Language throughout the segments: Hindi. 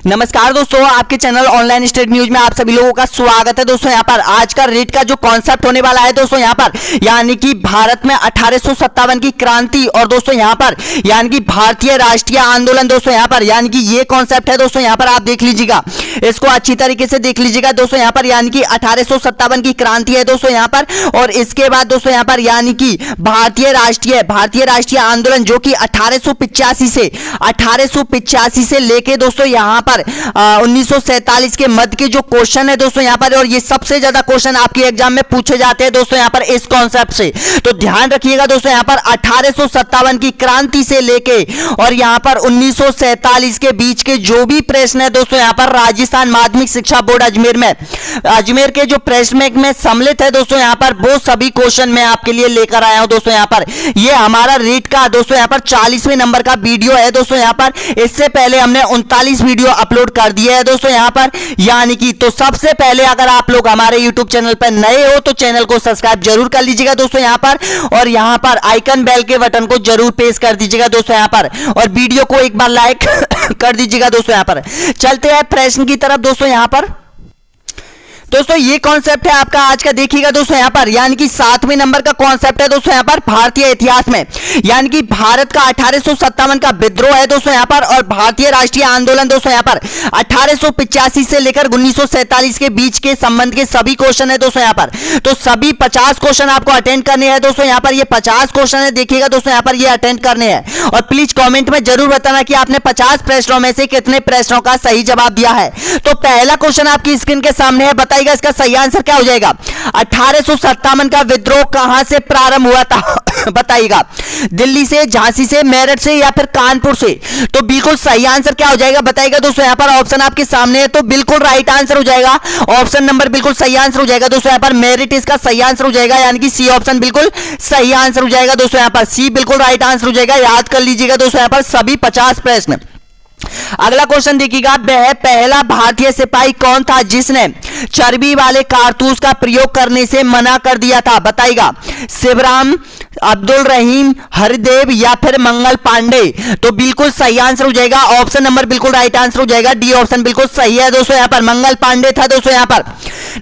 नमस्कार दोस्तों, आपके चैनल ऑनलाइन स्टेट न्यूज में आप सभी लोगों का स्वागत है। दोस्तों यहाँ पर आज का रीट का जो कॉन्सेप्ट होने वाला है दोस्तों यहाँ पर यानी कि भारत में 1857 की क्रांति और दोस्तों यहाँ पर यानी कि भारतीय राष्ट्रीय आंदोलन। दोस्तों यहाँ पर यानी कि ये कॉन्सेप्ट है दोस्तों यहाँ पर आप देख लीजिएगा, इसको अच्छी तरीके से देख लीजिएगा दोस्तों यहाँ पर यानी कि 1857 की क्रांति है दोस्तों यहाँ पर, और इसके बाद दोस्तों यहाँ पर यानी कि भारतीय राष्ट्रीय आंदोलन जो कि 1885 से लेके दोस्तों यहाँ पर 1947 के मध्य के जो क्वेश्चन है दोस्तों यहाँ पर, और ये सबसे ज्यादा क्वेश्चन आपके एग्जाम में पूछे जाते हैं दोस्तों यहाँ पर इस कॉन्सेप्ट से। तो ध्यान रखिएगा दोस्तों यहाँ पर 1857 की क्रांति से लेके और यहाँ पर 1947 के बीच के जो भी प्रश्न है दोस्तों यहाँ पर राजस्थान माध्यमिक शिक्षा बोर्ड अजमेर के जो प्रश्न में सम्मिलित है दोस्तों यहाँ पर, वो सभी क्वेश्चन मैं आपके लिए लेकर आया हूं दोस्तों यहाँ पर। ये हमारा रीट का दोस्तों यहाँ पर 40वें नंबर का वीडियो है दोस्तों यहाँ पर। इससे पहले हमने 39 वीडियो अपलोड कर दिए है दोस्तों यहाँ पर यानी कि। तो सबसे पहले अगर आप लोग हमारे यूट्यूब चैनल पर नए हो तो चैनल को सब्सक्राइब जरूर कर लीजिएगा दोस्तों यहाँ पर, और यहाँ पर आइकन बेल के बटन को जरूर प्रेस कर दीजिएगा दोस्तों यहाँ पर, और वीडियो को एक बार लाइक कर दीजिएगा दोस्तों यहाँ पर। चलते हैं प्रश्न की तरफ दोस्तों यहाँ पर। दोस्तों ये कॉन्सेप्ट है आपका आज का, देखिएगा दोस्तों यहाँ पर यानी कि 7वें नंबर का कॉन्सेप्ट है दोस्तों यहाँ पर भारतीय इतिहास में यानी कि भारत का 1857 का विद्रोह है दोस्तों यहाँ पर, और भारतीय राष्ट्रीय आंदोलन दोस्तों यहाँ पर 1885 से लेकर 1947 के बीच के संबंध के सभी क्वेश्चन है दोस्तों यहाँ पर। तो सभी 50 क्वेश्चन आपको अटेंड करने हैं दोस्तों यहाँ पर। ये 50 क्वेश्चन है, देखिएगा दोस्तों यहाँ पर ये अटेंड करने हैं, और प्लीज कॉमेंट में जरूर बताना कि आपने 50 प्रश्नों में से कितने प्रश्नों का सही जवाब दिया है। तो पहला क्वेश्चन आपकी स्क्रीन के सामने है, बताइए इसका सही आंसर क्या हो जाएगा। 1857 का विद्रोह कहां से प्रारंभ हुआ था बताइएगा, दिल्ली से, झांसी से, मेरठ से या फिर कानपुर से। तो बिल्कुल सही आंसर क्या हो जाएगा बताइएगा दोस्तों यहाँ पर। ऑप्शन आपके सामने है, तो बिल्कुल राइट आंसर हो जाएगा। ऑप्शन नंबर बिल्कुल सही आंसर हो जाएगा दोस्तों यहाँ पर। मेरिट इसका सही आंसर हो जाएगा यानी कि सी ऑप्शन बिल्कुल सही आंसर हो जाएगा दोस्तों यहाँ पर। सी बिल्कुल राइट आंसर हो जाएगा, याद कर लीजिएगा दोस्तों यहाँ पर सभी 50 प्रश्न। अगला क्वेश्चन देखिएगा, वह पहला भारतीय सिपाही कौन था जिसने चर्बी वाले कारतूस का प्रयोग करने से मना कर दिया था बताइएगा। शिवराम, अब्दुल रहीम, हरिदेव या फिर मंगल पांडे। तो बिल्कुल सही आंसर हो जाएगा, ऑप्शन नंबर बिल्कुल राइट आंसर हो जाएगा, डी ऑप्शन बिल्कुल सही है दोस्तों यहाँ पर, मंगल पांडे था दोस्तों यहाँ पर।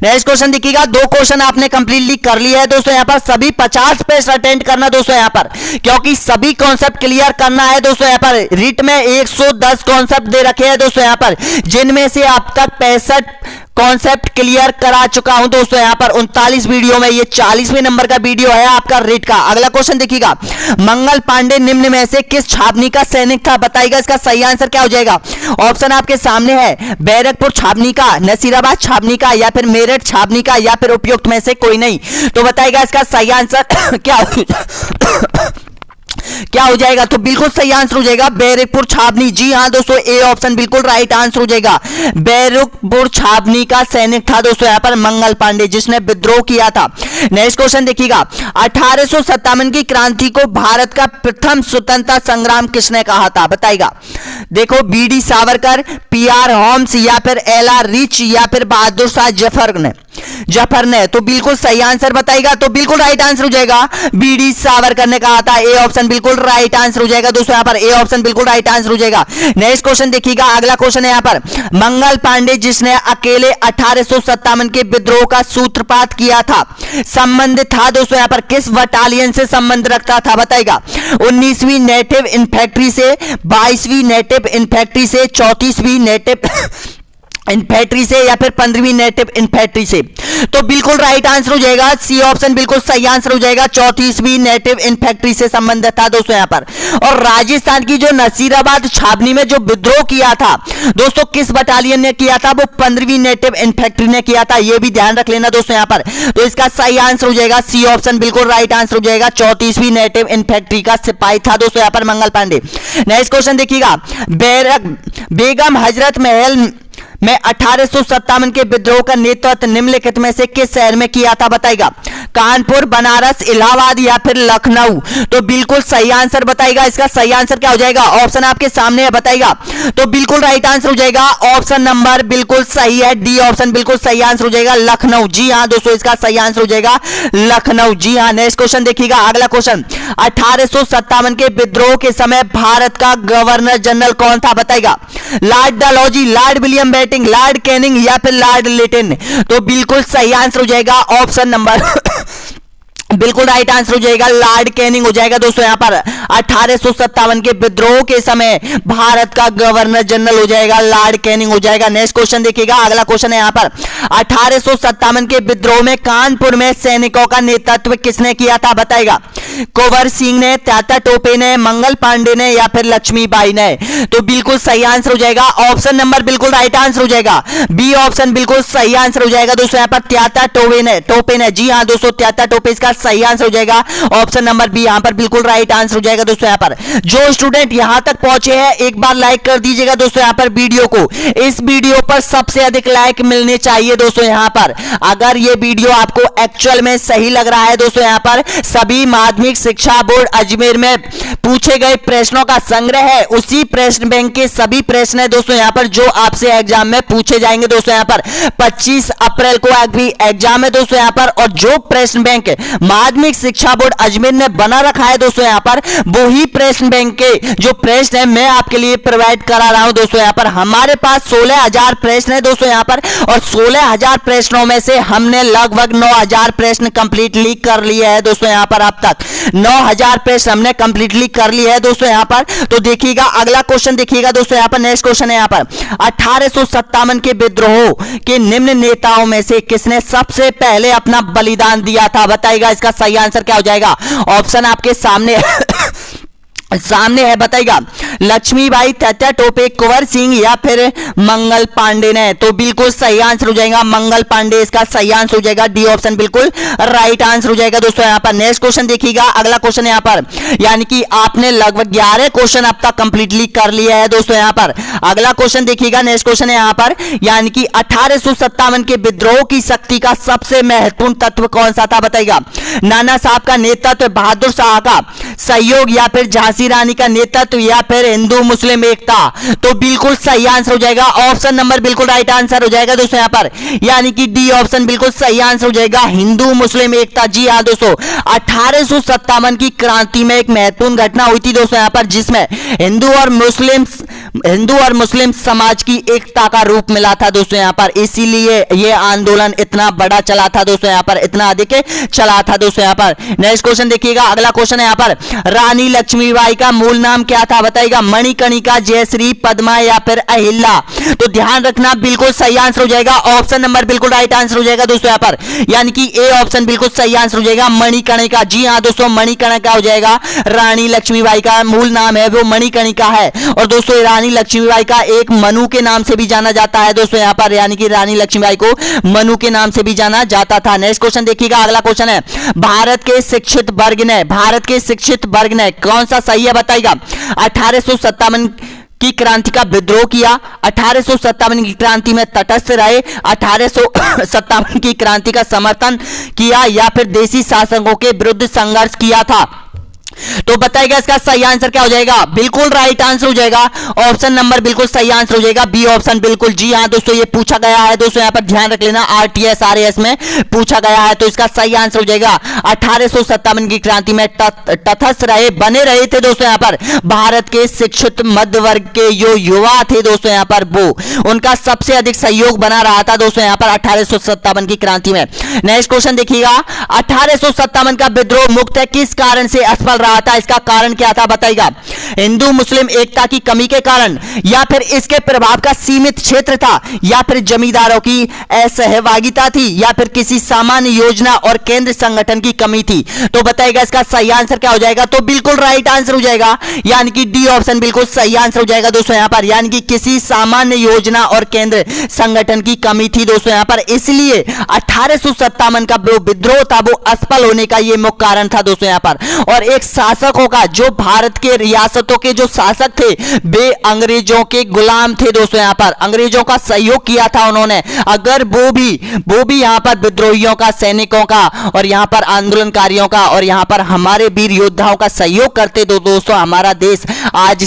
नेक्स्ट क्वेश्चन देखिएगा, 2 क्वेश्चन आपने कंप्लीटली कर लिया है दोस्तों यहाँ पर। सभी 50 प्रश्न अटेंड करना दोस्तों यहाँ पर, क्योंकि सभी कॉन्सेप्ट क्लियर करना है दोस्तों यहाँ पर। रीट में 110 कॉन्सेप्ट दे रखे हैं दोस्तों यहाँ पर, जिनमें से अब तक 65 कॉन्सेप्ट क्लियर करा चुका हूं दोस्तों यहाँ पर 39 वीडियो में। ये 40वें नंबर का वीडियो है आपका रीट का। अगला क्वेश्चन देखिएगा, मंगल पांडे निम्न में से किस छावनी का सैनिक था बताइएगा, इसका सही आंसर क्या हो जाएगा। ऑप्शन आपके सामने है, बैरकपुर छावनी का, नसीराबाद छावनी का या फिर मेरठ छावनी का या फिर उपयुक्त में से कोई नहीं। तो बताइएगा इसका सही आंसर क्या हो जाएगा। तो बिल्कुल सही आंसर हो जाएगा बैरकपुर छावनी। जी हां दोस्तों, ए ऑप्शन बिल्कुल राइट आंसर हो जाएगा। बैरकपुर छावनी का सैनिक था दोस्तों यहाँ पर मंगल पांडे, जिसने विद्रोह किया था। नेक्स्ट क्वेश्चन देखिएगा, 1857 की क्रांति को भारत का प्रथम स्वतंत्रता संग्राम किसने कहा था बताइएगा। देखो, बी.डी. सावरकर, पी.आर. होम्स या फिर एल.आर. रिच या फिर बहादुर शाह जफर ने। तो बिल्कुल सही आंसर बताइएगा, तो बिल्कुल राइट आंसर हो जाएगा, बी.डी. सावरकर ने कहा था। ए ऑप्शन बिल्कुल राइट आंसर हो जाएगा दोस्तों यहाँ पर, ए ऑप्शन बिल्कुल राइट आंसर हो जाएगा। नेक्स्ट क्वेश्चन देखिएगा, अगला क्वेश्चन है यहाँ पर, मंगल पांडे जिसने अकेले 1857 के विद्रोह का सूत्रपात किया था, संबंध था दोस्तों यहाँ पर किस बटालियन से संबंध रखता था बताइएगा। 19वीं नेटिव इन्फेंट्री से, 22वीं नेटिव इन्फेंट्री से, 34वीं नेटिव इन्फेंट्री से या फिर 15वीं नेटिव इन्फेंट्री से। तो बिल्कुल राइट आंसर हो जाएगा, सी ऑप्शन बिल्कुल सही आंसर हो जाएगा, 34वीं नेटिव इन्फेंट्री से संबंध था दोस्तों यहाँ पर। और राजस्थान की जो नसीराबाद छावनी में जो विद्रोह किया था दोस्तों, किस बटालियन ने किया था, वो 15वीं नेटिव इन्फेंट्री ने किया था। ये भी ध्यान रख लेना दोस्तों यहाँ पर। तो इसका सही आंसर हो जाएगा, सी ऑप्शन बिल्कुल राइट आंसर हो जाएगा, 34वीं नेटिव इन्फेंट्री का सिपाही था दोस्तों यहाँ पर मंगल पांडे। नेक्स्ट क्वेश्चन देखिएगा, बेगम हजरत महल में 1857 के विद्रोह का नेतृत्व निम्नलिखित में से किस शहर में किया था? बताएगा कानपुर, बनारस, इलाहाबाद या फिर लखनऊ। तो बिल्कुल सही आंसर बताएगा। इसका सही आंसर क्या हो जाएगा? ऑप्शन आपके सामने है, बताएगा। तो बिल्कुल राइट आंसर हो जाएगा ऑप्शन नंबर बिल्कुल सही है, डी ऑप्शन बिल्कुल सही आंसर हो जाएगा, लखनऊ। जी हाँ दोस्तों, इसका सही आंसर हो जाएगा लखनऊ। जी हाँ। नेक्स्ट क्वेश्चन देखिएगा, अगला क्वेश्चन, 1857 के विद्रोह के समय भारत का गवर्नर जनरल कौन था? बताएगा Lord Dalhousie, Lord William Bentinck, Lord Canning या फिर लॉर्ड लिटिन। तो बिल्कुल सही आंसर हो जाएगा ऑप्शन नंबर बिल्कुल राइट आंसर हो जाएगा लॉर्ड कैनिंग हो जाएगा दोस्तों। यहां पर 1857 के विद्रोह के समय भारत का गवर्नर जनरल हो जाएगा लॉर्ड कैनिंग हो जाएगा। नेक्स्ट क्वेश्चन देखिएगा, अगला क्वेश्चन है यहां पर, 1857 के विद्रोह में कानपुर में सैनिकों का नेतृत्व किसने किया था? बताएगा कुंवर सिंह ने, तात्या टोपे ने, मंगल पांडे ने या फिर लक्ष्मीबाई ने। तो बिल्कुल सही आंसर हो जाएगा ऑप्शन नंबर बिल्कुल राइट आंसर हो जाएगा, बी ऑप्शन बिल्कुल सही आंसर हो जाएगा दोस्तों। यहां पर तात्या टोपे ने। जी हाँ दोस्तों, तात्या टोपे इसका सही आंसर हो जाएगा, ऑप्शन नंबर बी यहां पर बिल्कुल राइट आंसर हो जाएगा दोस्तों। यहां पर जो स्टूडेंट यहां तक पहुंचे हैं एक बार लाइक कर दीजिएगा दोस्तों यहां पर वीडियो को। इस वीडियो पर सबसे अधिक लाइक मिलने चाहिए दोस्तों। यहां पर अगर ये वीडियो आपको एक्चुअल में सही लग रहा है दोस्तों, यहां पर सभी माध्यमिक शिक्षा बोर्ड अजमेर में पूछे गए प्रश्नों का संग्रह है, उसी प्रश्न बैंक के सभी प्रश्न है दोस्तों यहां पर जो आपसे एग्जाम में पूछे जाएंगे दोस्तों। यहां पर 25 अप्रैल को एग्जाम है दोस्तों यहां पर, और जो प्रश्न बैंक माध्यमिक शिक्षा बोर्ड अजमेर ने बना रखा है दोस्तों यहां पर, वो ही प्रश्न बैंक के जो प्रश्न है मैं आपके लिए प्रोवाइड करा रहा हूं दोस्तों। यहां पर हमारे पास 16,000 प्रश्न है दोस्तों यहां पर, और 16,000 प्रश्नों में से हमने लगभग 9,000 प्रश्न कंप्लीटली कर लिए हैं दोस्तों। यहां पर अब तक 9,000 प्रश्न हमने कंप्लीटली कर लिए हैं दोस्तों यहां पर। तो देखिएगा अगला क्वेश्चन देखिएगा दोस्तों यहां पर, नेक्स्ट क्वेश्चन है यहां पर, 1857 के विद्रोह के निम्न नेताओं में से किसने सबसे पहले अपना बलिदान दिया था? बताइएगा इसका सही आंसर क्या हो जाएगा? ऑप्शन आपके सामने है, बताइएगा लक्ष्मीबाई, तात्या टोपे, कुंवर सिंह या फिर मंगल पांडे ने। तो बिल्कुल सही आंसर हो जाएगा मंगल पांडे, इसका सही आंसर हो जाएगा, डी ऑप्शन बिल्कुल राइट आंसर हो जाएगा दोस्तों। यहां पर नेक्स्ट क्वेश्चन देखिएगा, अगला क्वेश्चन यहां पर, यानी कि आपने लगभग 11 क्वेश्चन अब तक कंप्लीटली कर लिया है दोस्तों। यहां पर अगला क्वेश्चन देखिएगा, नेक्स्ट क्वेश्चन है यहां पर, यानी कि 1857 के विद्रोह की शक्ति का सबसे महत्वपूर्ण तत्व कौन सा था? बताइएगा नाना साहब का नेतृत्व, बहादुर शाह का सहयोग या फिर झांसी रानी का नेतृत्व या फिर हिंदू मुस्लिम एकता। तो बिल्कुल सही आंसर हो जाएगा ऑप्शन नंबर बिल्कुल राइट आंसर हो जाएगा दोस्तों यहां पर, यानी कि डी ऑप्शन बिल्कुल सही आंसर हो जाएगा, हिंदू मुस्लिम एकता। जी हां दोस्तों, 1857 की क्रांति में एक महत्वपूर्ण घटना हुई थी दोस्तों यहां पर, जिसमें हिंदू और मुस्लिम समाज की एकता का रूप मिला था दोस्तों यहां पर, इसीलिए यह आंदोलन इतना बड़ा चला था दोस्तों यहां पर, इतना अधिक चला था दोस्तों यहां पर। नेक्स्ट क्वेश्चन देखिएगा, अगला क्वेश्चन है यहां पर, रानी लक्ष्मीबाई का मूल नाम क्या था? बताइएगा मणिकर्णिका, जयश्री, पद्मा या फिर अहिल्या। तो ध्यान रखना बिल्कुल सही आंसर हो जाएगा, ऑप्शन नंबर बिल्कुल राइट आंसर हो जाएगा दोस्तों यहां पर, यानी कि ए ऑप्शन बिल्कुल सही आंसर हो जाएगा, मणिकर्णिका। जी हां दोस्तों, मणिकर्णिका हो जाएगा, रानी लक्ष्मीबाई का मूल नाम है वो मणिकर्णिका है। और दोस्तों रानी लक्ष्मीबाई का एक मनु के नाम से भी जाना जाता है दोस्तों यहां पर, यानी कि रानी लक्ष्मीबाई को मनु के नाम से भी जाना जाता था। नेक्स्ट क्वेश्चन देखिएगा, अगला क्वेश्चन है, भारत के शिक्षित वर्ग ने कौन सा सही है? बताइएगा 1857 की क्रांति का विद्रोह किया, 1857 की क्रांति में तटस्थ रहे, 1857 की क्रांति का समर्थन किया या फिर देशी शासकों के विरुद्ध संघर्ष किया था। तो बताइएगा इसका सही आंसर क्या हो जाएगा? बिल्कुल राइट आंसर हो जाएगा, ऑप्शन नंबर बिल्कुल सही आंसर हो जाएगा, बी ऑप्शन बिल्कुल। जी हां दोस्तों, ये पूछा गया है दोस्तों, यहां पर ध्यान रख लेना, आरटीएस आरएएस में पूछा गया है, तो इसका सही आंसर हो जाएगा 1857 की क्रांति में तटस्थ रहे, बने रहे थे दोस्तों यहां पर भारत के शिक्षित मध्य वर्ग के जो युवा थे दोस्तों यहां पर, वो उनका सबसे अधिक सहयोग बना रहा था दोस्तों यहां पर 1857 की क्रांति में। नेक्स्ट क्वेश्चन देखिएगा, 1857 का विद्रोह मुख्यतः किस कारण से असफल रहा था? इसका कारण क्या था? बताइएगा हिंदू मुस्लिम एकता की कमी के कारण, या फिर इसके प्रभाव का सीमित क्षेत्र था, या फिर जमींदारों की असहभागिता थी, या फिर किसी सामान्य योजना और केंद्र संगठन की कमी थी। तो बताइएगा इसका सही आंसर क्या हो जाएगा? तो बिल्कुल राइट आंसर हो जाएगा, यानी कि डी ऑप्शन बिल्कुल सही आंसर हो जाएगा दोस्तों यहां पर, यानी कि किसी सामान्य योजना और केंद्र संगठन की कमी थी दोस्तों यहां पर, इसलिए 1857 का जो विद्रोह था वो असफल होने का ये मुख्य कारण था दोस्तों यहां पर। और एक शासकों का, जो भारत के रियासतों के जो शासक थे वे अंग्रेजों के गुलाम थे दोस्तों। यहाँ पर अंग्रेजों का सहयोग किया था उन्होंने, अगर वो भी यहाँ पर विद्रोहियों का, सैनिकों का और यहाँ पर आंदोलनकारियों का और यहाँ पर हमारे वीर योद्धाओं का सहयोग करते तो दोस्तों हमारा देश आज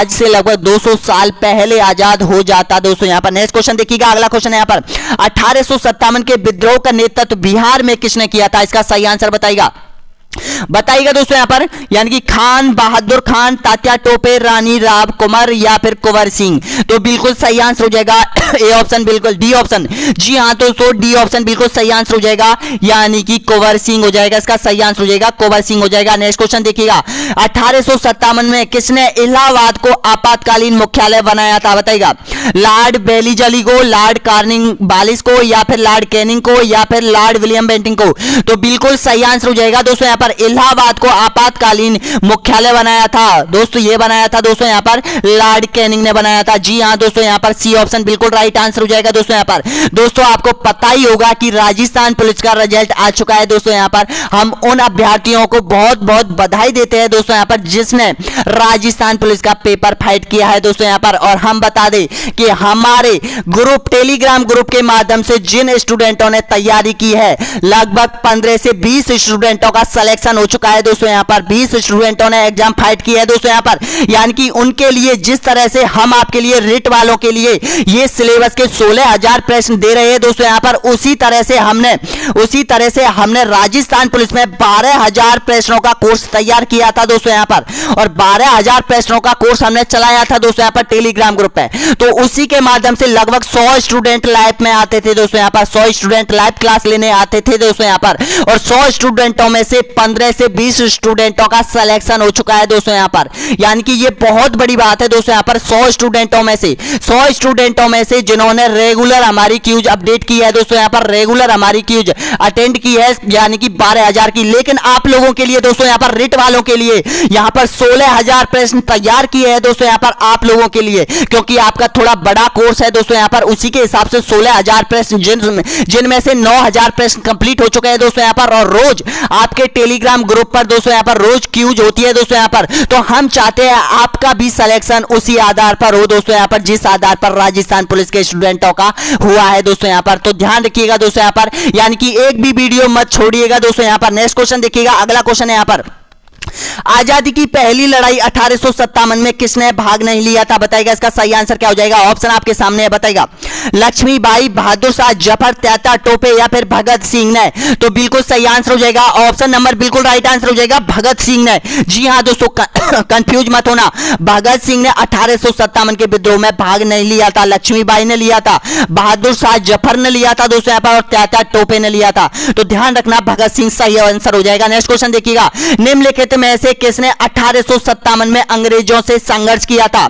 से लगभग 200 साल पहले आजाद हो जाता दोस्तों। यहाँ पर नेक्स्ट क्वेश्चन देखिएगा, अगला क्वेश्चन है यहाँ पर 1857 के विद्रोह का नेतृत्व बिहार में किसने किया था? इसका सही आंसर बताइएगा दोस्तों। यहाँ पर यानी कि खान बहादुर खान, तात्या टोपे, रानी राव कुमार या फिर कुंवर सिंह। तो बिल्कुल सही आंसर हो जाएगा ए ऑप्शन, बिल्कुल डी ऑप्शन। जी हाँ दोस्तों, डी ऑप्शन बिल्कुल सही आंसर हो जाएगा, यानी कि कुंवर सिंह हो जाएगा। इसका सही आंसर हो जाएगा कुंवर सिंह हो जाएगा। नेक्स्ट क्वेश्चन देखिएगा, 1857 में किसने इलाहाबाद को आपातकालीन मुख्यालय बनाया था? बताइएगा, लॉर्ड बेलीजली को, लॉर्ड कॉर्नवालिस को या फिर लॉर्ड कैनिंग को या फिर लॉर्ड विलियम बेंटिंग को। तो बिल्कुल सही आंसर हो जाएगा दोस्तों, यहाँ पर इलाहाबाद को आपातकालीन मुख्यालय बनाया था दोस्तों, ये बनाया था दोस्तों यहाँ पर लॉर्ड कैनिंग ने बनाया था। जी हाँ दोस्तों, यहाँ पर सी ऑप्शन बिल्कुल राइट आंसर हो जाएगा दोस्तों। यहाँ पर दोस्तों आपको पता ही होगा कि राजस्थान पुलिस का रिजल्ट आ चुका है दोस्तों। यहाँ पर हम उन अभ्यर्थियों को बहुत बहुत बधाई देते हैं दोस्तों यहाँ पर जिसने राजस्थान पुलिस का पेपर फाइट किया है दोस्तों यहाँ पर। और हम बता दें कि हमारे ग्रुप, टेलीग्राम ग्रुप के माध्यम से जिन स्टूडेंटों ने तैयारी की है, लगभग 15 से 20 स्टूडेंटों का सिलेक्शन हो चुका है दोस्तों। यहाँ पर 20 स्टूडेंटों ने एग्जाम फाइट किया है दोस्तों यहाँ पर, यानी कि उनके लिए जिस तरह से हम आपके लिए रिट वालों के लिए ये सिलेबस के 16,000 प्रश्न दे रहे हैं दोस्तों यहाँ पर, उसी तरह से हमने राजस्थान पुलिस में 12,000 प्रश्नों का कोर्स तैयार किया था दोस्तों यहाँ पर। और 12,000 प्रश्नों का कोर्स हमने चलाया था दोस्तों यहाँ पर टेलीग्राम ग्रुप पे। तो उसी के माध्यम से लगभग 100 स्टूडेंट लाइव में आते थे दोस्तों यहाँ पर, 100 स्टूडेंट लाइव क्लास लेने आते थे दोस्तों यहाँ पर। और 100 स्टूडेंटों में से 15 से 20 स्टूडेंटों का सिलेक्शन हो चुका है दोस्तों यहाँ पर, यानी कि ये बहुत बड़ी बात है दोस्तों यहाँ पर। 100 स्टूडेंटों में से जिन्होंने रेगुलर हमारी क्यूज अपडेट की है दोस्तों यहाँ पर, रेगुलर हमारी क्यूज अटेंड की है, यानी कि 12,000 की। लेकिन आप लोगों के लिए दोस्तों यहाँ पर, रिट वालों के लिए यहाँ पर 16,000 प्रश्न तैयार किए हैं दोस्तों यहाँ पर आप लोगों के लिए, क्योंकि आपका थोड़ा बड़ा कोर्स है दोस्तों यहाँ पर। उसी के हिसाब से 16,000 प्रश्न जिनमें से 9,000 प्रश्न कंप्लीट हो चुके हैं दोस्तों यहाँ पर। और रोज आपके टेलीग्राम ग्रुप पर दोस्तों यहाँ पर रोज क्यूज होती है दोस्तों यहाँ पर। तो हम चाहते हैं आपका भी सिलेक्शन उसी आधार पर हो दोस्तों यहाँ पर, जिस आधार पर राजस्थान पुलिस के स्टूडेंटों का हुआ है दोस्तों यहाँ पर। तो ध्यान रखिएगा दोस्तों यहाँ पर, यानी कि एक भी वीडियो मत छोड़िएगा दोस्तों यहाँ पर। नेक्स्ट क्वेश्चन देखिएगा, अगला क्वेश्चन है यहाँ पर, आजादी की पहली लड़ाई 1857 में किसने भाग नहीं लिया था? बताइएगा, इसका सही आंसर क्या हो जाएगा? ऑप्शन आपके सामने है, बताइएगा, लक्ष्मीबाई, बहादुर शाह जफर, तात्या टोपे या फिर भगत सिंह ने। तो बिल्कुल सही आंसर हो जाएगा ऑप्शन नंबर, बिल्कुल राइट आंसर हो जाएगा भगत सिंह ने। जी हाँ दोस्तों, कंफ्यूज मत होना, भगत सिंह ने 1857 के विद्रोह में भाग नहीं लिया था, लक्ष्मीबाई ने लिया था, बहादुर शाह जफर ने लिया था दोस्तों यहाँ पर, और तात्या टोपे ने लिया था। तो ध्यान रखना, भगत सिंह सही आंसर हो जाएगा। नेक्स्ट क्वेश्चन देखिएगा, निम्नलिखित में से किसने 1857 में अंग्रेजों से संघर्ष किया था?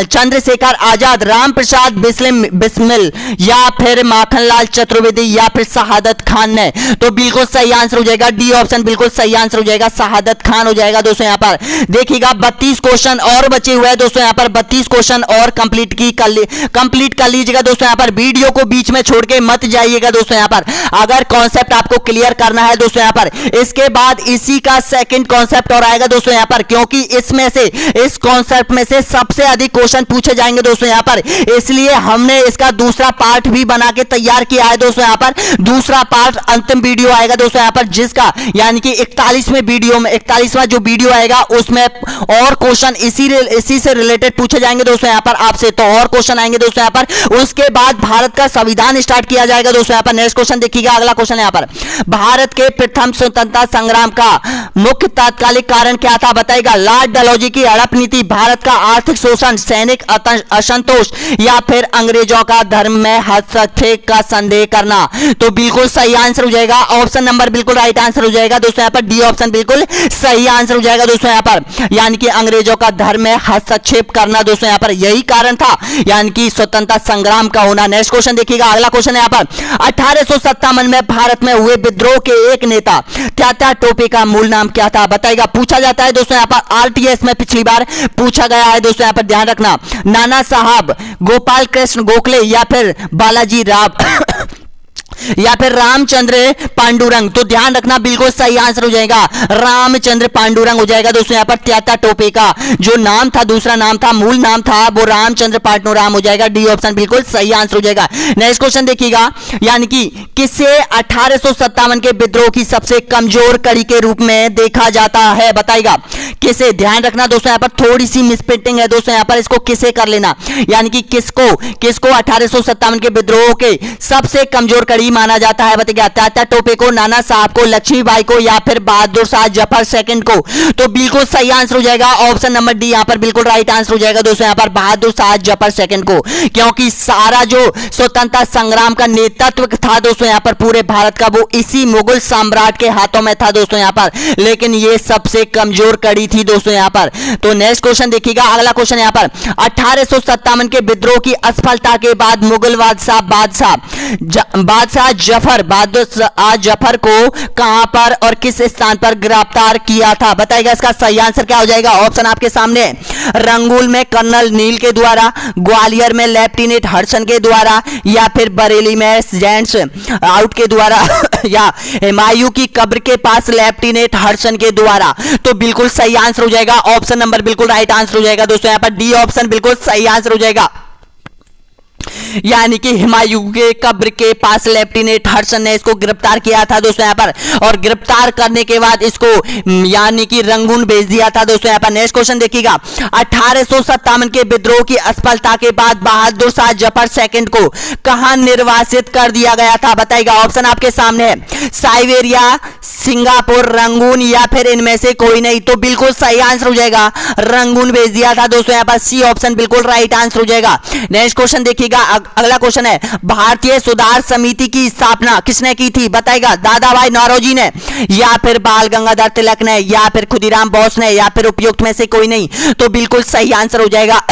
चंद्रशेखर आजाद, राम प्रसाद बिस्मिल या फिर माखनलाल चतुर्वेदी या फिर शहादत खान ने। तो बिल्कुल सही आंसर हो जाएगा डी ऑप्शन, बिल्कुल सही आंसर हो जाएगा, शहादत खान हो जाएगा दोस्तों यहाँ पर। देखिएगा 32 क्वेश्चन और बचे हुए हैं दोस्तों यहाँ पर, 32 क्वेश्चन और कंप्लीट कर लीजिएगा दोस्तों यहाँ पर। वीडियो को बीच में छोड़ के मत जाइएगा दोस्तों यहाँ पर, अगर कॉन्सेप्ट आपको क्लियर करना है दोस्तों यहाँ पर। इसके बाद इसी का सेकंड कॉन्सेप्ट और आएगा दोस्तों यहाँ पर, क्योंकि इसमें से, इस कॉन्सेप्ट में से सबसे अधिक क्वेश्चन पूछे जाएंगे दोस्तों यहाँ पर, इसलिए हमने इसका दूसरा पार्ट भी बना के तैयार किया है दोस्तों यहाँ पर। दूसरा पार्ट अंतिम वीडियो आएगा दोस्तों यहाँ पर, जिसका यानी कि 41वां जो वीडियो आएगा उसमें और क्वेश्चन इसी से रिलेटेड पूछे जाएंगे दोस्तों यहाँ पर आपसे। तो और क्वेश्चन आएंगे दोस्तों यहाँ पर। उसके बाद भारत का संविधान स्टार्ट किया जाएगा दोस्तों यहाँ पर। नेक्स्ट क्वेश्चन देखिएगा, अगला क्वेश्चन यहाँ पर, भारत के प्रथम स्वतंत्रता संग्राम का मुख्य तात्कालिक कारण क्या था? बताइएगा, लॉर्ड डलहौजी की हड़प नीति, भारत का आर्थिक शोषण, सैनिक असंतोष या फिर अंग्रेजों का धर्म में हस्तक्षेप का संदेह करना। तो बिल्कुल सही आंसर हो जाएगा ऑप्शन नंबर, बिल्कुल राइट आंसर हो जाएगा दोस्तों यहाँ पर, डी ऑप्शन बिल्कुल सही आंसर हो जाएगा दोस्तों यहाँ पर, यानी कि अंग्रेजों का धर्म में हस्तक्षेप करना दोस्तों यहाँ पर, यही कारण था यानी कि स्वतंत्रता संग्राम का होना। नेक्स्ट क्वेश्चन देखिएगा, अगला क्वेश्चन यहाँ पर, 1857 में भारत में हुए विद्रोह के एक नेता तात्या टोपे का मूल नाम क्या था? बताइएगा, पूछा जाता है दोस्तों यहाँ पर, आरटीएस में पिछली बार पूछा गया है दोस्तों यहाँ पर, ध्यान रखना, नाना साहब, गोपाल कृष्ण गोखले या फिर बालाजी राव या फिर रामचंद्र पांडुरंग। तो ध्यान रखना बिल्कुल सही आंसर हो जाएगा रामचंद्र पांडुरंग हो जाएगा दोस्तों यहाँ पर। त्याता टोपे का जो नाम था, दूसरा नाम था, मूल नाम था, वो रामचंद्र पांडुरंग हो जाएगा। डी ऑप्शन बिल्कुल सही आंसर हो जाएगा। नेक्स्ट क्वेश्चन देखिएगा, यानी कि किसे 1857 के विद्रोह की सबसे कमजोर कड़ी के रूप में देखा जाता है, बताइएगा किसे। ध्यान रखना दोस्तों यहाँ पर थोड़ी सी मिसप्रिंटिंग है दोस्तों यहाँ पर, इसको किसे कर लेना, यानी कि किसको 1857 के विद्रोह के सबसे कमजोर कड़ी माना जाता है, बताइएगा। तात्या टोपे को, नाना साहब को, लक्ष्मीबाई को, या फिर बहादुर शाह जफर सेकंड को। तो बिल्कुल सही आंसर हो जाएगा ऑप्शन नंबर डी यहाँ पर बिल्कुल राइट आंसर हो जाएगा दोस्तों यहाँ पर, बहादुर शाह जफर सेकंड को। क्योंकि सारा जो स्वतंत्रता संग्राम का नेतृत्व था दोस्तों यहाँ पर पूरे भारत का, वो इसी मुगल सम्राट के हाथों में था दोस्तों यहाँ पर, लेकिन ये सबसे कमजोर कड़ी थी दोस्तों यहाँ पर। तो नेक्स्ट क्वेश्चन देखिएगा, अगला क्वेश्चन यहाँ पर 1857 के विद्रोह की असफलता के बाद मुगल बादशाह जफर बहादुर शाह जफर को कहां पर और किस स्थान पर गिरफ्तार किया था, बताइएगा। इसका सही आंसर क्या हो जाएगा, ऑप्शन आपके सामने, रंगून में कर्नल नील के द्वारा, ग्वालियर में लेफ्टिनेंट हडसन के द्वारा, या फिर बरेली में जेम्स आउट के द्वारा या हुमायूं की कब्र के पास लेफ्टिनेंट हडसन के द्वारा। तो बिल्कुल सही आंसर हो जाएगा ऑप्शन नंबर बिल्कुल राइट आंसर हो जाएगा दोस्तों यहाँ पर, डी ऑप्शन बिल्कुल सही आंसर हो जाएगा। यानी कि हुमायूं के कब्र के पास लेफ्टिनेंट हडसन ने इसको गिरफ्तार किया था दोस्तों यहाँ पर, और गिरफ्तार करने के बाद इसको यानी कि रंगून भेज दिया था दोस्तों यहाँ पर। नेक्स्ट क्वेश्चन देखिएगा, 1857 के विद्रोह की असफलता के बाद बहादुर शाह जफर सेकंड को कहां निर्वासित कर दिया गया था, बताइएगा। ऑप्शन आपके सामने है, साइबेरिया, सिंगापुर, रंगून, या फिर इनमें से कोई नहीं। तो बिल्कुल सही आंसर हो जाएगा रंगून भेज दिया था दोस्तों यहाँ पर, सी ऑप्शन बिल्कुल राइट आंसर हो जाएगा। नेक्स्ट क्वेश्चन देखिएगा, अगला क्वेश्चन है, भारतीय सुधार समिति की स्थापना किसने की थी, बताइएगा। दादा भाई नौरोजी ने, या फिर बाल गंगाधर तिलक ने, या फिर खुदीराम बोस ने, या फिर उपयुक्त में से कोई नहीं। तो बिल्कुल सही आंसर हो जाएगा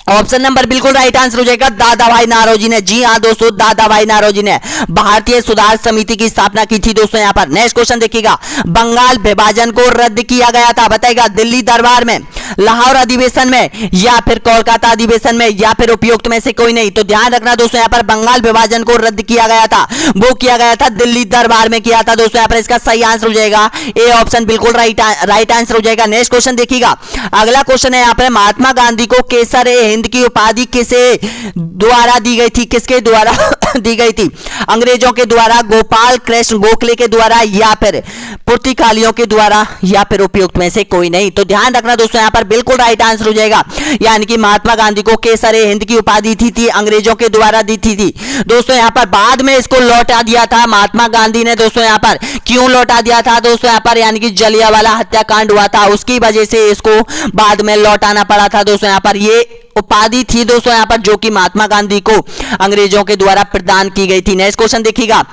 ऑप्शन नंबर बिल्कुल राइट आंसर हो जाएगा दादा भाई नौरोजी ने। जी हाँ दोस्तों, दादा भाई नौरोजी ने भारतीय सुधार समिति की स्थापना की थी दोस्तों यहाँ पर। नेक्स्ट क्वेश्चन देखिएगा, बंगाल विभाजन को रद्द किया गया था, बताइएगा। दिल्ली दरबार में, लाहौर अधिवेशन में, या फिर कोलकाता अधिवेशन में, या फिर उपयुक्त में से कोई नहीं। तो ध्यान रखना दोस्तों यहाँ पर बंगाल विभाजन को रद्द किया गया था, वो किया गया था दिल्ली दरबार में किया था दोस्तों यहाँ पर। इसका सही आंसर हो जाएगा ए ऑप्शन बिल्कुल राइट आंसर हो जाएगा। नेक्स्ट क्वेश्चन देखिएगा, अगला क्वेश्चन है यहाँ पर, महात्मा गांधी को केसर हिंद की उपाधि किसे द्वारा दी गई थी, किसके द्वारा दी गई थी, अंग्रेजों के द्वारा, गोपाल कृष्ण गोखले के द्वारा, या फिर पुर्तगालियों के द्वारा, या फिर उपयुक्त में से कोई नहीं। तो ध्यान रखना दोस्तों यहाँ पर बिल्कुल राइट आंसर हो जाएगा, यानी कि महात्मा गांधी को केसर हिंद की उपाधि थी अंग्रेजों के द्वारा दी थी दोस्तों यहाँ पर। बाद में इसको लौटा दिया था महात्मा गांधी ने दोस्तों यहाँ पर। क्यों लौटा दिया था दोस्तों यहाँ पर, यानी कि जलियांवाला हत्याकांड हुआ था, उसकी वजह से इसको बाद में लौटाना पड़ा था दोस्तों यहाँ पर। ये उपाधि थी दोस्तों यहाँ पर जो कि महात्मा गांधी को अंग्रेजों के द्वारा प्रदान की गई थी। नेक्स्ट क्वेश्चन देखिएगा,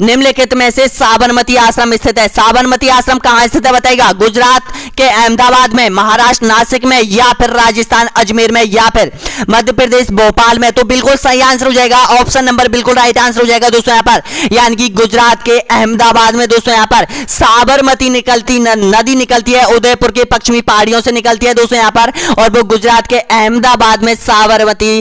निम्नलिखित में से साबरमती आश्रम स्थित है, साबरमती आश्रम कहां स्थित है, बताइएगा। गुजरात के अहमदाबाद में, महाराष्ट्र नासिक में, या फिर राजस्थान अजमेर में, या फिर मध्य प्रदेश भोपाल में। तो बिल्कुल सही आंसर हो जाएगा ऑप्शन नंबर बिल्कुल राइट आंसर हो जाएगा दोस्तों यहाँ पर, यानी कि गुजरात के अहमदाबाद में दोस्तों यहाँ पर साबरमती नदी निकलती है, उदयपुर के पश्चिमी पहाड़ियों से निकलती है दोस्तों यहाँ पर, और वो गुजरात के अहमदाबाद में साबरमती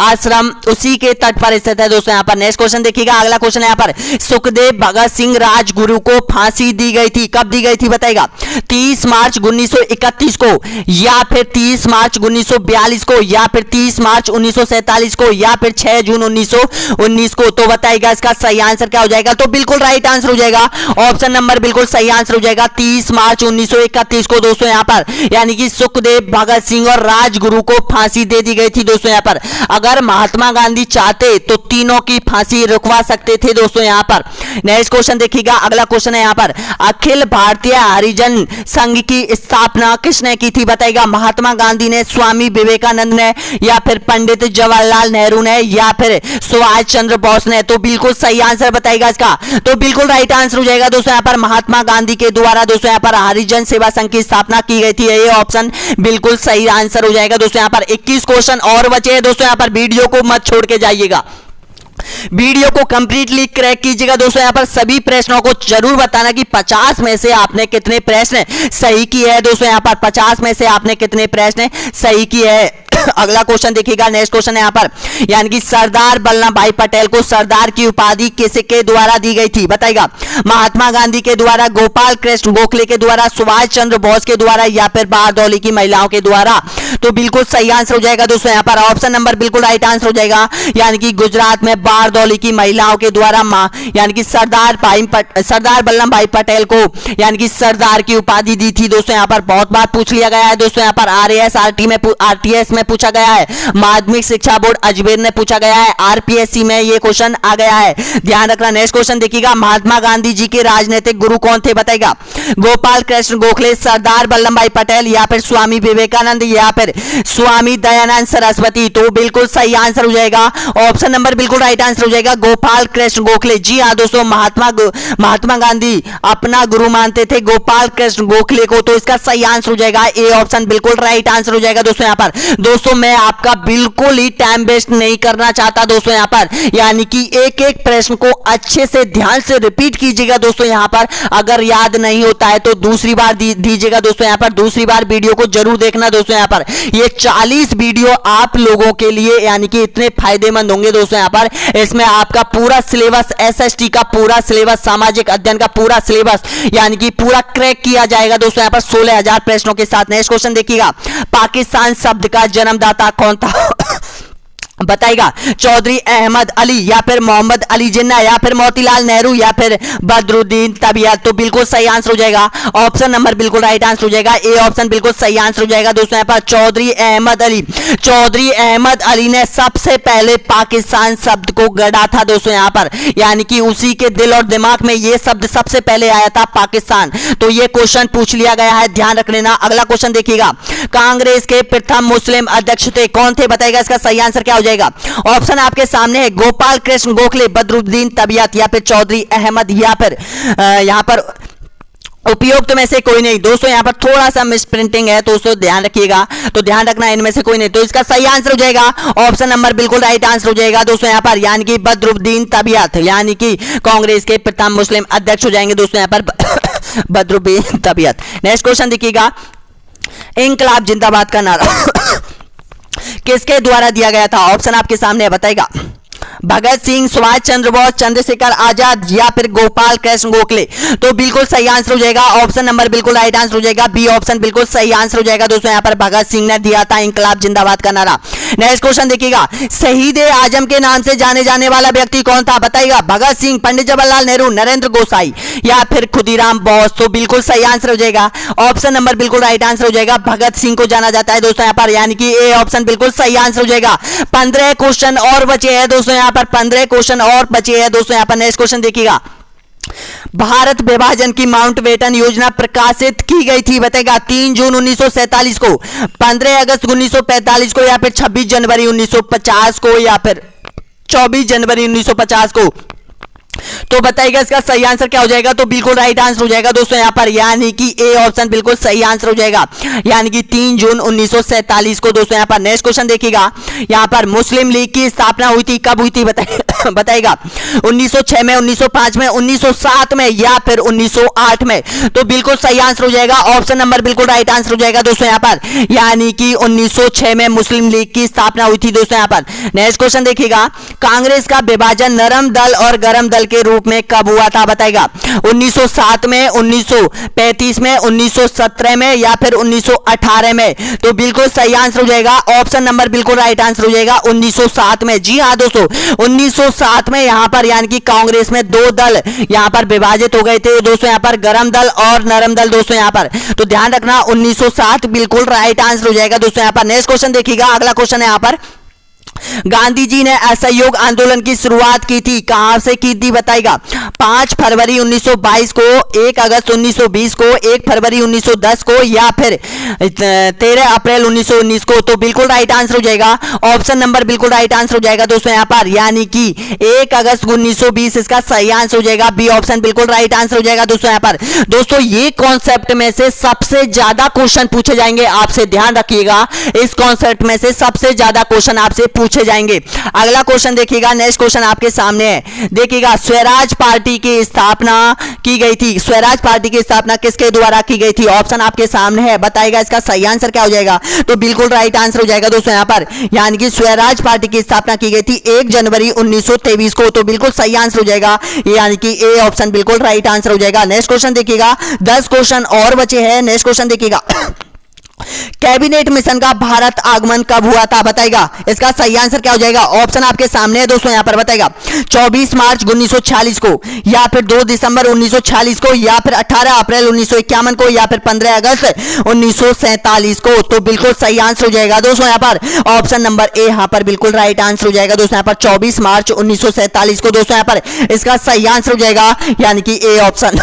आश्रम उसी के तट पर स्थित है दोस्तों यहाँ पर। नेक्स्ट क्वेश्चन देखिएगा, अगला क्वेश्चन यहाँ पर, सुखदेव भगत सिंह राजगुरु को फांसी दी गई थी, कब दी गई थी, बताइएगा। 30 मार्च 1931 को, या फिर 30 मार्च 1942 को, या फिर 30 मार्च 1947 को, या फिर 6 जून 1919 को। तो बताइएगा इसका सही आंसर क्या हो जाएगा। तो बिल्कुल राइट आंसर हो जाएगा ऑप्शन नंबर बिल्कुल सही आंसर हो जाएगा 30 मार्च 1931 को दोस्तों यहाँ पर, यानी कि सुखदेव भगत सिंह और राजगुरु को फांसी दे दी गई थी दोस्तों यहाँ पर। अगर महात्मा गांधी चाहते तो तीनों की फांसी रुकवा सकते थे दोस्तों यहाँ पर। नेक्स्ट क्वेश्चन देखिएगा, अगला क्वेश्चन है यहाँ पर, अखिल भारतीय हरिजन संघ की स्थापना किसने की थी, बताइएगा। महात्मा गांधी ने, स्वामी विवेकानंद ने, या फिर पंडित जवाहरलाल नेहरू ने, या फिर सुभाष चंद्र बोस ने। तो बिल्कुल सही आंसर बताइएगा इसका। तो बिल्कुल राइट आंसर हो जाएगा दोस्तों यहाँ पर, महात्मा गांधी के द्वारा दोस्तों यहाँ पर हरिजन सेवा संघ की स्थापना की गई थी। ये ऑप्शन बिल्कुल सही आंसर हो जाएगा दोस्तों यहाँ पर। 21 क्वेश्चन और बचे हैं दोस्तों यहाँ पर, वीडियो को मत छोड़ के जाइएगा, वीडियो को कंप्लीटली क्रैक कीजिएगा दोस्तों यहाँ पर। सभी प्रश्नों को जरूर बताना कि 50 में से आपने कितने प्रश्न सही किए हैं दोस्तों यहाँ पर, 50 में से आपने कितने प्रश्न सही किए हैं अगला क्वेश्चन देखिएगा, नेक्स्ट क्वेश्चन है यहाँ पर, यानी कि सरदार वल्लभ भाई पटेल को सरदार की उपाधि किसके द्वारा दी गई थी? बताइएगा, महात्मा गांधी के द्वारा, गोपाल कृष्ण गोखले के द्वारा, सुभाष चंद्र बोस के द्वारा, या फिर बारदौली की महिलाओं के द्वारा? तो बिल्कुल सही आंसर हो जाएगा दोस्तों यहाँ पर ऑप्शन नंबर बिल्कुल राइट आंसर हो जाएगा, यानी कि गुजरात में बारदौली की महिलाओं के द्वारा यानी कि सरदार वल्लभ भाई पटेल को यानी कि सरदार की उपाधि दी थी दोस्तों। यहाँ पर बहुत बार पूछ लिया गया है दोस्तों, यहाँ पर आरटीएस में पूछा गया है, माध्यमिक शिक्षा बोर्ड अजमेर ने पूछा गया है, आरपीएससी में ये क्वेश्चन आ गया है, ध्यान रखना। नेक्स्ट क्वेश्चन देखिएगा, महात्मा गांधी जी के राजनीतिक गुरु कौन थे? बताएगा, गोपाल कृष्ण गोखले, सरदार वल्लभ भाई पटेल, या फिर स्वामी विवेकानंद, या फिर स्वामी दयानंद सरस्वती? तो बिल्कुल सही आंसर हो जाएगा ऑप्शन नंबर बिल्कुल राइट आंसर हो जाएगा, गोपाल कृष्ण गोखले। जी हाँ दोस्तों, महात्मा गांधी अपना गुरु मानते थे गोपाल कृष्ण गोखले को, तो इसका सही आंसर हो जाएगा ए ऑप्शन बिल्कुल राइट आंसर हो जाएगा दोस्तों। यहाँ पर दोस्तों मैं आपका बिल्कुल ही टाइम वेस्ट नहीं करना चाहता दोस्तों, यहाँ पर यानी कि एक एक प्रश्न को अच्छे से ध्यान से रिपीट कीजिएगा दोस्तों। यहाँ पर अगर याद नहीं होता है तो दूसरी बार दीजिएगा दोस्तों, यहाँ पर दूसरी बार वीडियो को जरूर देखना दोस्तों। यहाँ पर ये 40 वीडियो आप लोगों के लिए यानी कि इतने फायदेमंद होंगे दोस्तों। यहाँ पर इसमें आपका पूरा सिलेबस, एसएसटी का पूरा सिलेबस, सामाजिक अध्ययन का पूरा सिलेबस यानी कि पूरा क्रैक किया जाएगा दोस्तों। यहाँ पर 16,000 प्रश्नों के साथ। नेक्स्ट क्वेश्चन देखिएगा, पाकिस्तान शब्द का जन्मदाता कौन था? बताएगा, चौधरी अहमद अली, या फिर मोहम्मद अली जिन्ना, या फिर मोतीलाल नेहरू, या फिर बदरुद्दीन तबियत? तो बिल्कुल सही आंसर हो जाएगा ऑप्शन नंबर बिल्कुल राइट आंसर हो जाएगा ए ऑप्शन बिल्कुल सही आंसर हो जाएगा दोस्तों। यहाँ पर चौधरी अहमद अली, चौधरी अहमद अली ने सबसे पहले पाकिस्तान शब्द को गढ़ा था दोस्तों। यहाँ पर यानी कि उसी के दिल और दिमाग में ये शब्द सबसे पहले आया था पाकिस्तान। तो ये क्वेश्चन पूछ लिया गया है, ध्यान रख लेना। अगला क्वेश्चन देखिएगा, कांग्रेस के प्रथम मुस्लिम अध्यक्ष थे कौन थे? बताएगा, इसका सही आंसर क्या हो जाएगा? ऑप्शन आपके सामने है, गोपाल कृष्ण गोखले, बदरुद्दीन तबियत, या फिर चौधरी अहमद, या फिर यहां पर उपयुक्त में से कोई नहीं। दोस्तों यहाँ पर थोड़ा सा मिस प्रिंटिंग है तो उसको ध्यान रखिएगा, तो ध्यान रखना इनमें से कोई नहीं। तो इसका सही आंसर हो जाएगा ऑप्शन नंबर बिल्कुल राइट आंसर हो जाएगा दोस्तों यहाँ पर, यानी कि बदरुद्दीन तबियत, यानी कि कांग्रेस के प्रथम मुस्लिम अध्यक्ष हो जाएंगे दोस्तों यहाँ पर बदरुद्दीन तबियत। नेक्स्ट क्वेश्चन देखिएगा, इंकलाब जिंदाबाद का नारा किसके द्वारा दिया गया था? ऑप्शन आपके सामने है, बताएगा, भगत सिंह, सुभाष चंद्र बोस, चंद्रशेखर आजाद, या फिर गोपाल कृष्ण गोखले? तो बिल्कुल सही आंसर हो जाएगा ऑप्शन नंबर बिल्कुल राइट आंसर हो जाएगा बी ऑप्शन बिल्कुल सही आंसर हो जाएगा दोस्तों। यहाँ पर भगत सिंह ने दिया था इंकलाब जिंदाबाद का नारा। नेक्स्ट क्वेश्चन देखिएगा, शहीद ए आजम के नाम से जाने जाने वाला व्यक्ति कौन था? बताइएगा, भगत सिंह, पंडित जवाहरलाल नेहरू, नरेंद्र गोसाई, या फिर खुदीराम बोस? तो बिल्कुल सही आंसर हो जाएगा ऑप्शन नंबर बिल्कुल राइट आंसर हो जाएगा, भगत सिंह को जाना जाता है दोस्तों यहाँ पर, यानी कि ए ऑप्शन बिल्कुल सही आंसर हो जाएगा। 15 क्वेश्चन और बचे हैं दोस्तों यहाँ पर, 15 क्वेश्चन और बचे हैं दोस्तों यहाँ पर। नेक्स्ट क्वेश्चन देखिएगा, भारत विभाजन की माउंटबेटन योजना प्रकाशित की गई थी? बताएगा, 3 जून 1947 को, 15 अगस्त 1945 को, या फिर 26 जनवरी 1950 को, या फिर 24 जनवरी 1950 को? तो बताइएगा इसका सही आंसर क्या हो जाएगा? तो बिल्कुल राइट आंसर हो जाएगा दोस्तों यहाँ पर, यानी कि ए ऑप्शन बिल्कुल सही आंसर हो जाएगा, यानी कि 3 जून 1947 को दोस्तों यहाँ पर। नेक्स्ट क्वेश्चन देखिएगा, यहाँ पर मुस्लिम लीग की स्थापना हुई थी, कब हुई थी? बताइएगा, 1906 में, 1905 में, 1907 में, या फिर 1908 में? तो बिल्कुल सही आंसर हो जाएगा ऑप्शन नंबर बिल्कुल राइट आंसर हो जाएगा दोस्तों यहाँ पर, यानी कि 1906 में मुस्लिम लीग की स्थापना हुई थी दोस्तों यहाँ पर। नेक्स्ट क्वेश्चन देखिएगा, कांग्रेस का विभाजन नरम दल और गरम दल के रूप में कब हुआ था? बताएगा, 1907 में, 1935 में, 1917 में, या फिर 1918 में? तो बिल्कुल सही आंसर हो जाएगा ऑप्शन नंबर बिल्कुल राइट आंसर हो जाएगा 1907 में। जी हाँ दोस्तों, 1907 में यहाँ पर यानी कि कांग्रेस में 2 दल यहाँ पर विभाजित हो गए थे दोस्तों यहाँ पर, गरम दल और नरम दल दोस्तों यहाँ पर। तो ध्यान रखना 1907 बिल्कुल राइट आंसर हो जाएगा दोस्तों यहाँ पर। नेक्स्ट क्वेश्चन देखिएगा, अगला क्वेश्चन है यहाँ पर, गांधी जी ने असहयोग आंदोलन की शुरुआत की थी, कहां से की थी? बताएगा, 5 फरवरी 1922 को, 1 अगस्त 1920 को, 1 फरवरी 1910 को, या फिर 13 अप्रैल 1919 को? तो बिल्कुल राइट आंसर हो जाएगा ऑप्शन नंबर बिल्कुल राइट आंसर हो जाएगा दोस्तों यहाँ पर, यानी कि 1 अगस्त 1920 इसका सही आंसर हो जाएगा, बी ऑप्शन बिल्कुल राइट आंसर हो जाएगा दोस्तों यहाँ पर। दोस्तों ये कॉन्सेप्ट में से सबसे ज्यादा क्वेश्चन पूछे जाएंगे आपसे, ध्यान रखिएगा, इस कॉन्सेप्ट में से सबसे ज्यादा क्वेश्चन आपसे पूछे पूछे जाएंगे। अगला क्वेश्चन देखिएगा, नेक्स्ट क्वेश्चन आपके सामने है, देखिएगा स्वराज पार्टी की स्थापना की गई थी, स्वराज पार्टी की स्थापना किसके द्वारा की गई थी? ऑप्शन आपके सामने है, बताइएगा इसका सही आंसर क्या हो जाएगा? तो बिल्कुल राइट आंसर हो जाएगा दोस्तों यहाँ पर, यानी कि स्वराज पार्टी की स्थापना की गई थी 1 जनवरी 1923 को। तो बिल्कुल सही आंसर हो जाएगा, यानी कि ए ऑप्शन बिल्कुल राइट आंसर हो जाएगा। नेक्स्ट क्वेश्चन देखिएगा, 10 क्वेश्चन और बचे हैं। नेक्स्ट क्वेश्चन देखिएगा, कैबिनेट मिशन का भारत आगमन कब हुआ था? बताएगा इसका सही आंसर क्या हो जाएगा? ऑप्शन आपके सामने है दोस्तों यहाँ पर, बताएगा 24 मार्च 1946 को, या फिर 2 दिसंबर 1946 को, या फिर 18 अप्रैल 1951 को, या फिर 15 अगस्त 1947 को। तो बिल्कुल सही आंसर हो जाएगा दोस्तों यहाँ पर ऑप्शन नंबर ए यहाँ पर बिल्कुल राइट आंसर हो जाएगा दोस्तों यहाँ पर 24 मार्च 1947 को दोस्तों यहाँ पर इसका सही आंसर हो जाएगा, यानी कि ए ऑप्शन।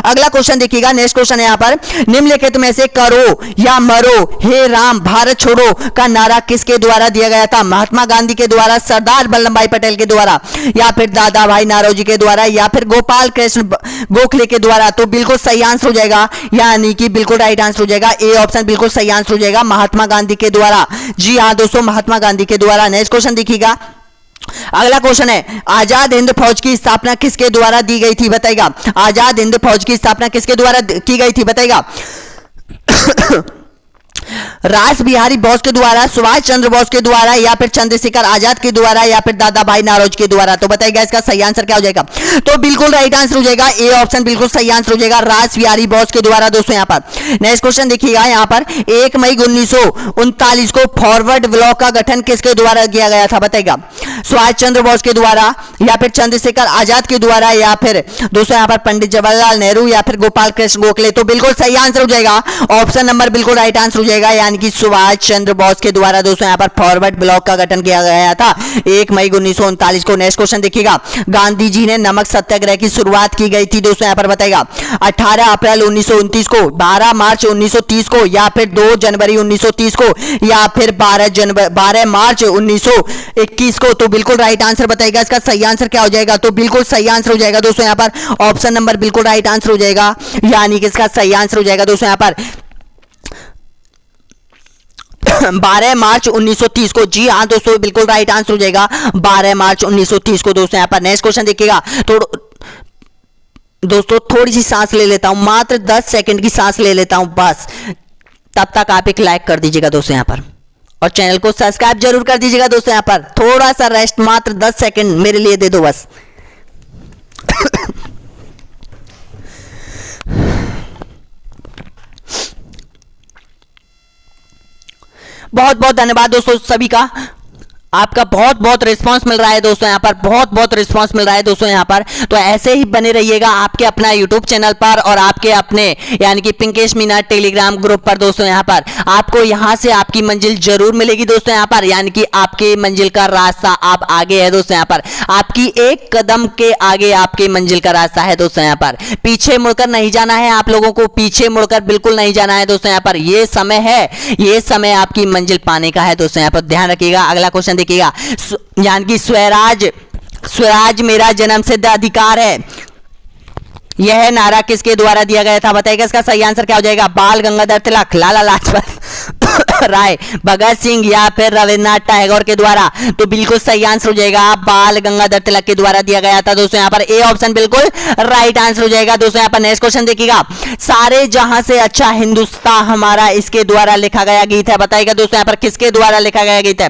अगला क्वेश्चन देखिएगा, नेक्स्ट क्वेश्चन है यहाँ पर, निम्नलिखित में से करो या मरो हे राम भारत छोड़ो का नारा किसके द्वारा दिया गया था? महात्मा गांधी के द्वारा, सरदार वल्लभ भाई पटेल के द्वारा, या फिर दादा भाई नौरोजी के द्वारा, या फिर गोपाल कृष्ण गोखले के द्वारा? तो बिल्कुल सही आंसर हो जाएगा, यानी कि बिल्कुल राइट आंसर हो जाएगा, ए ऑप्शन बिल्कुल सही आंसर हो जाएगा, महात्मा गांधी के द्वारा। जी हाँ दोस्तों, महात्मा गांधी के द्वारा। नेक्स्ट क्वेश्चन देखिएगा, अगला क्वेश्चन है, आजाद हिंद फौज की स्थापना किसके द्वारा दी गई थी? बताएगा आजाद हिंद फौज की स्थापना किसके द्वारा की गई थी? बताएगा रास बिहारी बोस के द्वारा, सुभाष चंद्र बोस के द्वारा, या फिर चंद्रशेखर आजाद के द्वारा, या फिर दादा भाई नौरोजी के द्वारा? तो बताइएगा इसका सही आंसर क्या हो जाएगा? तो बिल्कुल राइट आंसर हो जाएगा, ए ऑप्शन बिल्कुल सही आंसर हो जाएगा, रास बिहारी बोस के द्वारा दोस्तों यहाँ पर। नेक्स्ट क्वेश्चन देखिएगा यहाँ पर, 1 मई 1939 को फॉरवर्ड ब्लॉक का गठन किसके द्वारा किया गया था? बताइएगा सुभाष चंद्र बोस के द्वारा, या फिर चंद्रशेखर आजाद के द्वारा, या फिर दोस्तों यहाँ पर पंडित जवाहरलाल नेहरू, या फिर गोपाल कृष्ण गोखले? तो बिल्कुल सही आंसर हो जाएगा, ऑप्शन नंबर बिल्कुल राइट आंसर हो जाएगा, यानी कि सुभाष चंद्र बोस के द्वारा दोस्तों यहाँ पर फॉरवर्ड ब्लॉक का गठन किया गया था 1 मई 1939 को। नेक्स्ट क्वेश्चन देखिएगा, गांधी जी ने नमक सत्याग्रह की शुरुआत की गई थी दोस्तों यहाँ पर, बताएगा 18 अप्रैल 1929 को, 12 मार्च 1930 को, या फिर 2 जनवरी 1930 को, या फिर 12 मार्च 1921 को? तो बिल्कुल राइट आंसर बताएगा, इसका सही आंसर क्या हो जाएगा? तो बिल्कुल सही आंसर हो जाएगा दोस्तों यहाँ पर ऑप्शन नंबर बिल्कुल राइट आंसर हो जाएगा, यानी कि इसका सही आंसर हो जाएगा दोस्तों यहाँ पर 12 मार्च 1930 को। जी हाँ दोस्तों, बिल्कुल राइट आंसर हो जाएगा 12 मार्च 1930 को दोस्तों यहाँ पर। नेक्स्ट क्वेश्चन देखिएगा, तो दोस्तों थोड़ी सी सांस ले लेता हूं, मात्र 10 सेकंड की सांस ले लेता हूं बस, तब तक आप एक लाइक कर दीजिएगा दोस्तों यहाँ पर, और चैनल को सब्सक्राइब जरूर कर दीजिएगा दोस्तों यहाँ पर। थोड़ा सा रेस्ट, मात्र 10 सेकंड मेरे लिए दे दो बस। बहुत बहुत धन्यवाद दोस्तों सभी का, आपका बहुत बहुत रिस्पांस मिल रहा है दोस्तों यहाँ पर, बहुत बहुत रिस्पांस मिल रहा है दोस्तों यहाँ पर। तो ऐसे ही बने रहिएगा आपके अपना यूट्यूब चैनल पर और आपके अपने यानी कि पिंकेश मीना टेलीग्राम ग्रुप पर दोस्तों यहाँ पर। आपको यहाँ से आपकी मंजिल जरूर मिलेगी दोस्तों यहाँ पर, यानी कि आपके मंजिल का रास्ता आप आगे है दोस्तों यहाँ पर, आपकी एक कदम के आगे आपकी मंजिल का रास्ता है दोस्तों यहाँ पर। पीछे मुड़कर नहीं जाना है आप लोगों को, पीछे मुड़कर बिल्कुल नहीं जाना है दोस्तों यहाँ पर। ये समय है, ये समय आपकी मंजिल पाने का है दोस्तों यहाँ पर, ध्यान रखिएगा। अगला क्वेश्चन देखिएगा, यानी कि स्वराज मेरा जन्मसिद्ध अधिकार है, यह नारा किसके द्वारा दिया गया था? बताइएगा इसका सही आंसर क्या हो जाएगा? बाल गंगाधर तिलक, लाला लाजपत राय, भगत सिंह, या फिर रविन्द्रनाथ टैगोर के द्वारा? तो बिल्कुल सही आंसर हो जाएगा, बाल गंगाधर तिलक के द्वारा दिया गया था दोस्तों यहाँ पर। ए ऑप्शन बिल्कुल राइट आंसर हो जाएगा दोस्तों यहाँ पर। नेक्स्ट क्वेश्चन देखिएगा, सारे जहां से अच्छा हिंदुस्तान हमारा इसके द्वारा लिखा गया गीत है। बताइएगा दोस्तों यहाँ पर किसके द्वारा लिखा गया गीत है?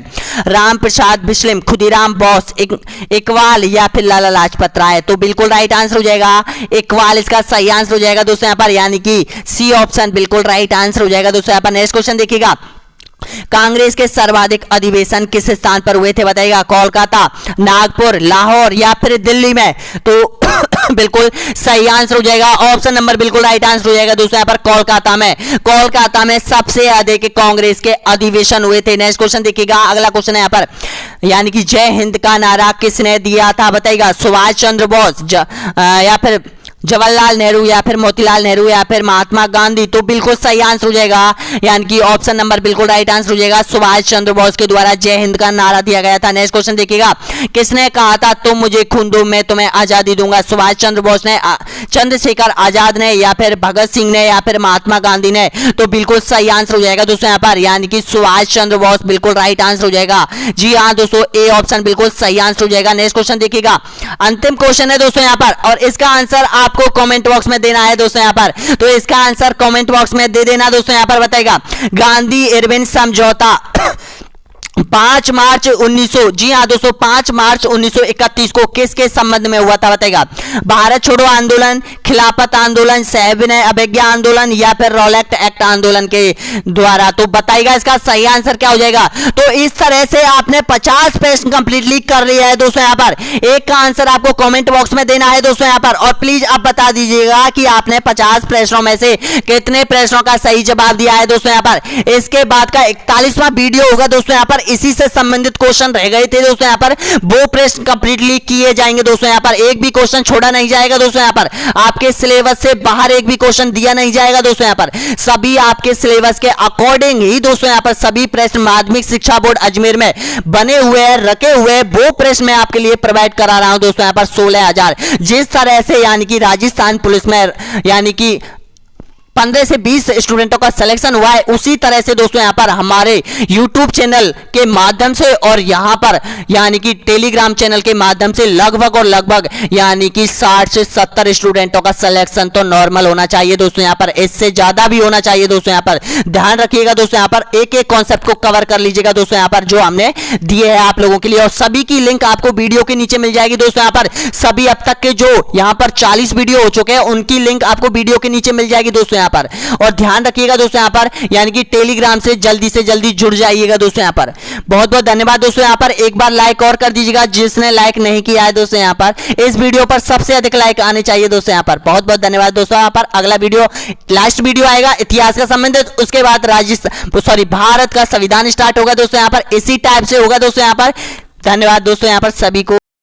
राम प्रसाद बिस्मिल, खुदीराम बोस, इकबाल, या फिर लाला लाजपत राय? तो बिल्कुल राइट आंसर हो जाएगा, इकबाल इसका सही आंसर हो जाएगा दोस्तों यहाँ पर, यानी कि सी ऑप्शन बिल्कुल राइट आंसर हो जाएगा दोस्तों यहाँ पर। नेक्स्ट क्वेश्चन देखिएगा, कांग्रेस के सर्वाधिक अधिवेशन किस स्थान पर हुए थे? बताइएगा कोलकाता, नागपुर, लाहौर, या फिर दिल्ली में? तो बिल्कुल सही आंसर हो जाएगा, ऑप्शन नंबर बिल्कुल राइट आंसर हो जाएगा दोस्तों यहाँ पर, कोलकाता में। कोलकाता में सबसे अधिक कांग्रेस के अधिवेशन हुए थे। नेक्स्ट क्वेश्चन देखिएगा, अगला क्वेश्चन है यहाँ पर, यानी कि जय हिंद का नारा किसने दिया था? बताइएगा सुभाष चंद्र बोस, या फिर जवाहरलाल नेहरू या फिर मोतीलाल नेहरू या फिर महात्मा गांधी, तो बिल्कुल सही आंसर हो जाएगा यानी कि ऑप्शन नंबर बिल्कुल राइट आंसर हो जाएगा। सुभाष चंद्र बोस के द्वारा जय हिंद का नारा दिया गया था। नेक्स्ट क्वेश्चन देखिएगा, किसने कहा था तुम मुझे खून दो मैं तुम्हें आजादी दूंगा? सुभाष चंद्र बोस ने, चंद्रशेखर आजाद ने, या फिर भगत सिंह ने, या फिर महात्मा गांधी ने? तो बिल्कुल सही आंसर हो जाएगा दोस्तों यहाँ पर यानी कि सुभाष चंद्र बोस बिल्कुल राइट आंसर हो जाएगा। जी हाँ दोस्तों, ए ऑप्शन बिल्कुल सही आंसर हो जाएगा। नेक्स्ट क्वेश्चन देखिएगा, अंतिम क्वेश्चन है दोस्तों यहाँ पर और इसका आंसर आपको कमेंट बॉक्स में देना है दोस्तों यहाँ पर, तो इसका आंसर कमेंट बॉक्स में दे देना दोस्तों यहाँ पर। बताएगा गांधी इरविन समझौता 5 मार्च 1900, जी हाँ दोस्तों 5 मार्च 1931 को किसके संबंध में हुआ था? बताएगा भारत छोड़ो आंदोलन, खिलाफत आंदोलन, सविनय अवज्ञा आंदोलन, या फिर रॉलेट एक्ट आंदोलन के द्वारा? तो बताइएगा इसका सही आंसर क्या हो जाएगा। तो इस तरह से आपने 50 प्रश्न कंप्लीटली कर लिया है दोस्तों यहाँ पर। एक का आंसर आपको कमेंट बॉक्स में देना है दोस्तों यहाँ पर और प्लीज आप बता दीजिएगा कि आपने 50 प्रश्नों में से कितने प्रश्नों का सही जवाब दिया है दोस्तों यहाँ पर। इसके बाद का 41वां वीडियो होगा दोस्तों यहाँ पर, इसी से संबंधित क्वेश्चन रह गए थे दोस्तों यहाँ पर, वो प्रश्न कंप्लीटली किए जाएंगे दोस्तों यहाँ पर। एक भी क्वेश्चन छोड़ा नहीं जाएगा दोस्तों यहाँ पर, आपके सिलेबस से बाहर एक भी क्वेश्चन दिया नहीं जाएगा दोस्तों यहाँ पर। सभी आपके सिलेबस के अकॉर्डिंग ही दोस्तों यहाँ पर सभी प्रश्न माध्यमिक शिक्षा बोर्ड अजमेर में बने हुए हैं, रखे हुए हैं, वो प्रश्न मैं आपके लिए प्रोवाइड करा रहा हूं दोस्तों यहाँ पर 16,000। जिस तरह से यानी कि राजस्थान पुलिस में यानी कि 15 से 20 स्टूडेंटों का सिलेक्शन हुआ है, उसी तरह से दोस्तों यहाँ पर हमारे YouTube चैनल के माध्यम से और यहाँ पर यानी कि टेलीग्राम चैनल के माध्यम से लगभग यानी कि 60 से 70 स्टूडेंटों का सिलेक्शन तो नॉर्मल होना चाहिए दोस्तों यहाँ पर, इससे ज्यादा भी होना चाहिए दोस्तों यहाँ पर। ध्यान रखिएगा दोस्तों यहाँ पर, एक एक कॉन्सेप्ट को कवर कर लीजिएगा दोस्तों यहाँ पर जो हमने दिए हैं आप लोगों के लिए, और सभी की लिंक आपको वीडियो के नीचे मिल जाएगी दोस्तों यहाँ पर। सभी अब तक के जो यहाँ पर 40 वीडियो हो चुके हैं उनकी लिंक आपको वीडियो के नीचे मिल जाएगी दोस्तों पर। और ध्यान रखिएगा दोस्तों यहाँ पर यानी कि टेलीग्राम से जल्दी जुड़ जाइएगा दोस्तों यहाँ पर। बहुत बहुत धन्यवाद दोस्तों यहाँ पर, एक बार लाइक और कर दीजिएगा जिसने लाइक नहीं किया है दोस्तों यहाँ पर। इस वीडियो पर सबसे अधिक लाइक आने चाहिए दोस्तों यहाँ पर। बहुत बहुत धन्यवाद दोस्तों यहाँ पर। अगला वीडियो लास्ट वीडियो आएगा इतिहास का संबंधित, उसके बाद भारत का संविधान स्टार्ट होगा दोस्तों यहाँ पर, इसी टाइप से होगा दोस्तों यहाँ पर। धन्यवाद दोस्तों यहाँ पर सभी को।